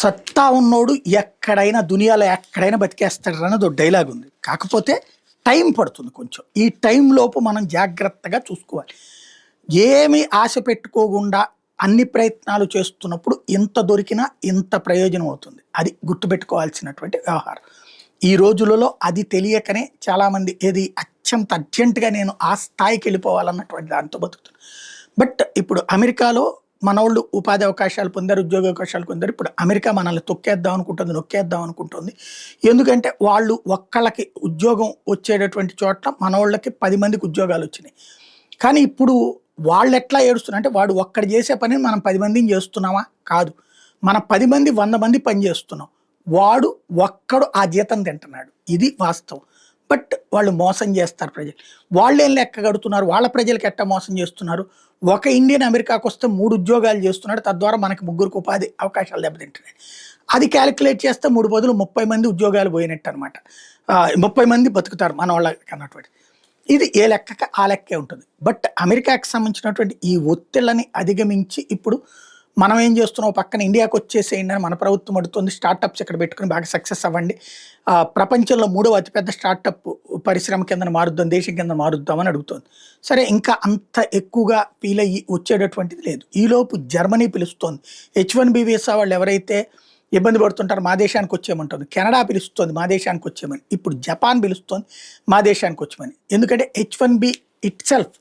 సత్తా ఉన్నోడు ఎక్కడైనా దునియాలో ఎక్కడైనా బతికేస్తాడు అన్నది ఒక డైలాగ్ ఉంది. కాకపోతే టైం పడుతుంది కొంచెం. ఈ టైం లోపు మనం జాగ్రత్తగా చూసుకోవాలి. ఏమి ఆశ పెట్టుకోకుండా అన్ని ప్రయత్నాలు చేస్తున్నప్పుడు ఇంత దొరికినా ఇంత ప్రయోజనం అవుతుంది. అది గుర్తుపెట్టుకోవాల్సినటువంటి వ్యవహారం. ఈ రోజులలో అది తెలియకనే చాలామంది ఏది అత్యంత అర్జెంటుగా నేను ఆ స్థాయికి వెళ్ళిపోవాలన్నటువంటి దాంతో బతుకుతున్నారు. బట్ ఇప్పుడు అమెరికాలో మనోళ్ళు ఉపాధి అవకాశాలు పొందారు, ఉద్యోగ అవకాశాలు పొందారు. ఇప్పుడు అమెరికా మనల్ని తొక్కేద్దాం అనుకుంటుంది, నొక్కేద్దాం అనుకుంటుంది. ఎందుకంటే వాళ్ళు ఒక్కళ్ళకి ఉద్యోగం వచ్చేటటువంటి చోట్ల మనోళ్ళకి 10 మందికి ఉద్యోగాలు వచ్చినాయి. కానీ ఇప్పుడు వాళ్ళు ఎట్లా ఏడుస్తున్నారు అంటే, వాడు ఒక్కడు చేసే పనిని మనం 10 మందిని చేస్తున్నామా? కాదు. మన 10 మంది 100 మంది పని చేస్తున్నాం. వాడు ఒక్కడు ఆ జీతం తింటున్నాడు. ఇది వాస్తవం. బట్ వాళ్ళు మోసం చేస్తారు ప్రజలు. వాళ్ళేం లెక్క కడుతున్నారు, వాళ్ళ ప్రజలకు ఎట్టా మోసం చేస్తున్నారు. ఒక ఇండియన్ అమెరికాకు వస్తే 3 ఉద్యోగాలు చేస్తున్నాడు, తద్వారా మనకి 3 ఉపాధి అవకాశాలు దెబ్బతింటున్నాయి. అది క్యాలిక్యులేట్ చేస్తే 3 బదులు 30 మంది ఉద్యోగాలు పోయినట్టు అనమాట. 30 మంది బతుకుతారు మన వాళ్ళకి అన్నటువంటి. ఇది ఏ లెక్కక ఆ లెక్కే ఉంటుంది. బట్ అమెరికాకి సంబంధించినటువంటి ఈ ఒత్తిళ్ళని అధిగమించి ఇప్పుడు మనం ఏం చేస్తున్నాం, పక్కన ఇండియాకి వచ్చేసేయండి అని మన ప్రభుత్వం అడుగుతుంది. స్టార్టప్స్ ఇక్కడ పెట్టుకుని బాగా సక్సెస్ అవ్వండి, ప్రపంచంలో 3వ అతిపెద్ద స్టార్టప్ పరిశ్రమ కింద మారుద్దాం, దేశం కింద మారుద్దామని అడుగుతుంది. సరే, ఇంకా అంత ఎక్కువగా ఫీల్ అయ్యి వచ్చేటటువంటిది లేదు. ఈలోపు జర్మనీ పిలుస్తోంది. H1B వీసా వాళ్ళు ఎవరైతే ఇబ్బంది పడుతుంటారో మా దేశానికి వచ్చేయమంటుంది. కెనడా పిలుస్తుంది మా దేశానికి వచ్చేయమని. ఇప్పుడు జపాన్ పిలుస్తోంది మా దేశానికి వచ్చేయమని. ఎందుకంటే H1B ఇట్ సెల్ఫ్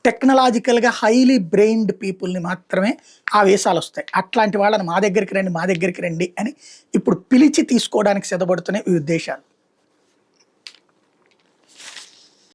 టెక్నాలజికల్గా హైలీ బ్రెయిన్డ్ పీపుల్ని మాత్రమే ఆ వీసాలు వస్తాయి. అట్లాంటి వాళ్ళని మా దగ్గరికి రండి, మా దగ్గరికి రండి అని ఇప్పుడు పిలిచి తీసుకోవడానికి సిద్ధపడుతున్నాయి వివిధ దేశాలు.